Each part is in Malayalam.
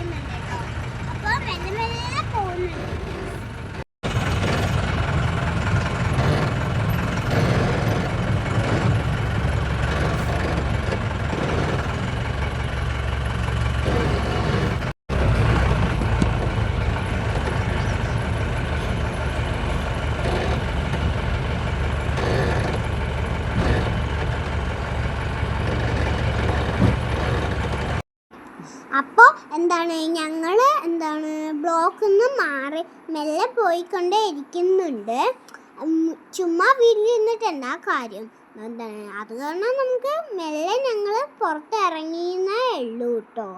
ഇരിക്കുന്നുണ്ട് കേട്ടോ. അപ്പോൾ മെല്ലെ മെല്ലെ പോകുന്നുണ്ട്. അപ്പോൾ ഞങ്ങൾ ബ്ലോക്കിൽ നിന്ന് മാറി മെല്ലെ പോയിക്കൊണ്ടേ ഇരിക്കുന്നുണ്ട്. ചുമ്മാ വീട്ടിലിരുന്നിട്ട് എന്താ കാര്യം, അത് കാരണം നമുക്ക് മെല്ലെ ഞങ്ങൾ പുറത്തിറങ്ങിയെന്നേ ഉള്ളൂ കേട്ടോ.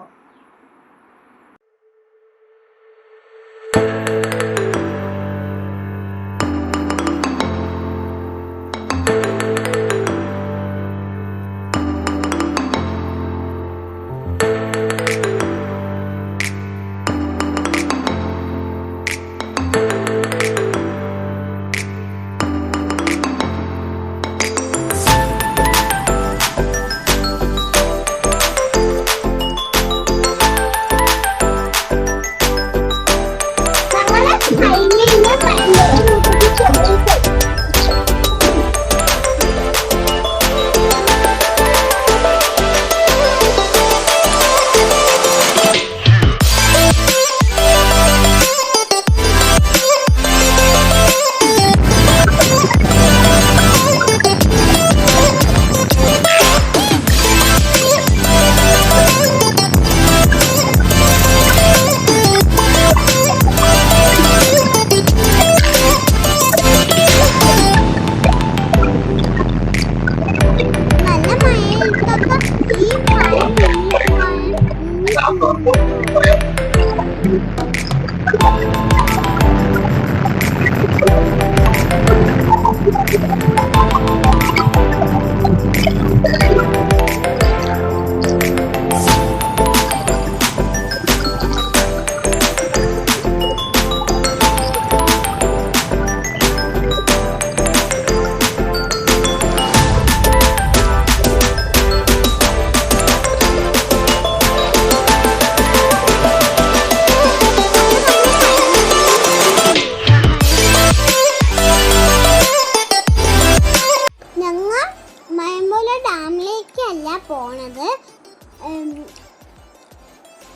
പോണത്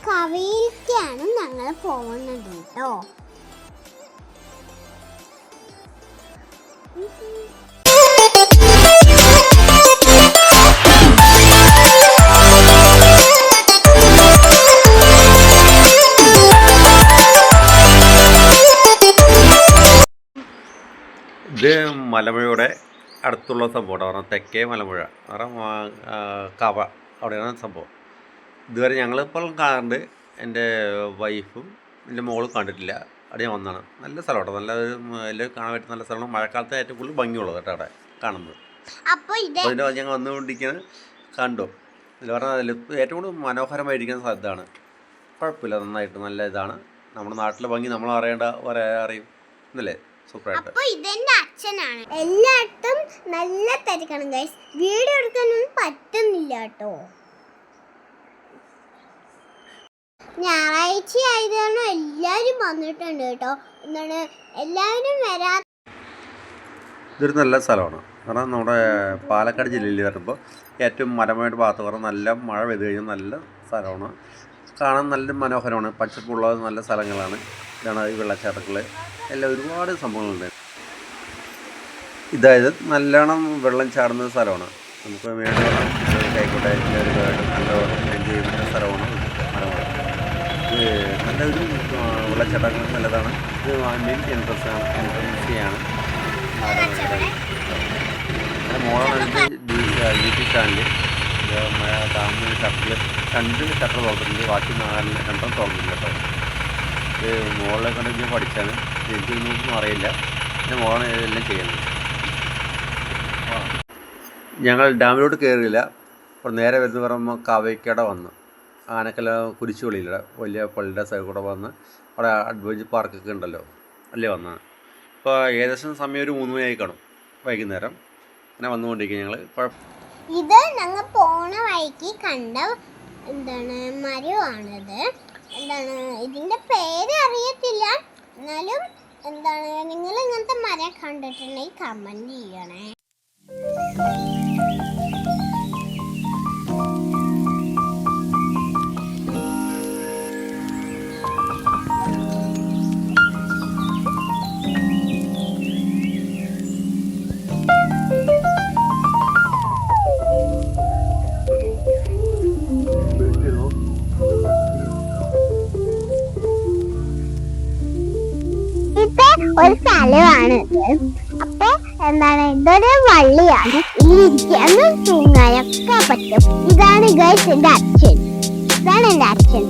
കവയിലേക്കാണ് ഞങ്ങൾ പോകുന്നത് കേട്ടോ. ഇത് മലമ്പുഴയുടെ അടുത്തുള്ള സംഭവം പറഞ്ഞാൽ തെക്കേ മലമ്പുഴ കവ അവിടെയാണ് സംഭവം. ഇതുവരെ ഞങ്ങളിപ്പോൾ കാണുന്നുണ്ട്, എൻ്റെ വൈഫും എൻ്റെ മോളും കണ്ടിട്ടില്ല. അവിടെ ഞാൻ വന്നതാണ്. നല്ല സ്ഥലമാണ്, നല്ല എല്ലാവരും കാണാൻ പറ്റുന്ന നല്ല സ്ഥലമാണ്. മഴക്കാലത്ത് ഏറ്റവും കൂടുതൽ ഭംഗിയുള്ളത് കേട്ടോ അവിടെ കാണുന്നത്. അപ്പോൾ ഇതിൻ്റെ ഞങ്ങൾ വന്നുകൊണ്ടിരിക്കുന്നത് കണ്ടു. ഇതിൽ പറഞ്ഞാൽ ഏറ്റവും കൂടുതൽ മനോഹരമായിരിക്കുന്ന സ്ഥലത്താണ്. കുഴപ്പമില്ല, നന്നായിട്ട് നല്ല ഇതാണ്. നമ്മുടെ നാട്ടിലെ ഭംഗി നമ്മൾ അറിയും എന്നല്ലേ. അപ്പോൾ ഇതെന്റെ അച്ഛനാണ്. എല്ലായിടത്തും നല്ല തിരക്കാണ് ഗൈസ്, വീഡിയോ എടുക്കാനൊന്നും പറ്റുന്നില്ല കേട്ടോ. ഞായറാഴ്ച ആയതാണ് എല്ലാവരും വന്നിട്ടുണ്ട് കേട്ടോ. എല്ലാവരും ഇതൊരു നല്ല സ്ഥലമാണ്. കാരണം നമ്മുടെ പാലക്കാട് ജില്ലയിൽ വരുമ്പോൾ ഏറ്റവും മലമയുടെ ഭാഗത്ത് പറഞ്ഞാൽ നല്ല മഴ പെയ്ത് കഴിഞ്ഞാൽ നല്ല സ്ഥലമാണ്. കാണാൻ നല്ല മനോഹരമാണ്, പച്ചപ്പുള്ള നല്ല സ്ഥലങ്ങളാണ്. ഇതാണ് ഈ വെള്ളച്ചാട്ടങ്ങൾ എല്ലാം ഒരുപാട് സംഭവങ്ങളുണ്ട്. ഇതായത് നല്ലോണം വെള്ളം ചാടുന്ന സ്ഥലമാണ്. നമുക്ക് വേണ്ടി കൈക്കോട്ടെ നല്ല എൻജോയ് ചെയ്യുന്ന സ്ഥലമാണ് മലമ്പുഴ. നല്ലൊരു വെള്ളച്ചാട്ടങ്ങൾ നല്ലതാണ്. ഇത് മെയിൻ എൻട്രൻസിയാണ്. മോളാണ് യൂട്യൂബ് ചാനൽ ഡാമിന് രണ്ട് ഷട്ടർ തുറന്നിട്ടുണ്ട്, ബാക്കി 4 തുറന്നില്ല കേട്ടോ. ഇത് മോളെ കൊണ്ട് ഞാൻ പഠിച്ചാണ്, എനിക്കൊന്നും അറിയില്ല. എൻ്റെ മോളാണ് ഇതെല്ലാം ചെയ്യുന്നത്. ഞങ്ങൾ ഡാമിലോട്ട് കയറിയില്ല. അപ്പോൾ നേരെ വരുന്ന പറയുമ്പോൾ കവയ്ക്കട വന്നു, ആനക്കല കുരിശുപള്ളിയിലൂടെ വലിയ പള്ളിയുടെ സൈഡിൽ കൂടെ വന്ന് അവിടെ അഡ്വഞ്ചർ പാർക്കൊക്കെ ഉണ്ടല്ലോ, അല്ലേ വന്നത്. ഇപ്പോൾ ഏകദേശം സമയം ഒരു 3 മണിയായി കാണും, വൈകുന്നേരം. അങ്ങനെ വന്നുകൊണ്ടിരിക്കും ഞങ്ങൾ. ഇത് ഞങ്ങൾ പോണ വഴിക്ക് കണ്ട മരമാണിത്. എന്താണ് ഇതിന്റെ പേര് അറിയത്തില്ല, എന്നാലും എന്താണ് നിങ്ങൾ ഇങ്ങനത്തെ മരം കണ്ടിട്ടുണ്ടെങ്കിൽ കമന്റ് ചെയ്യണേ. ഒരു സ്ഥലമാണ്. അപ്പൊ എന്താണ് ഇതൊരു വള്ളിയാണ്, ഇരിക്കാനും തൂങ്ങാനൊക്കെ പറ്റും. ഇതാണ് ഗൈസ് എന്റെ അച്ഛൻ, ഇതാണ് എന്റെ അച്ഛൻ.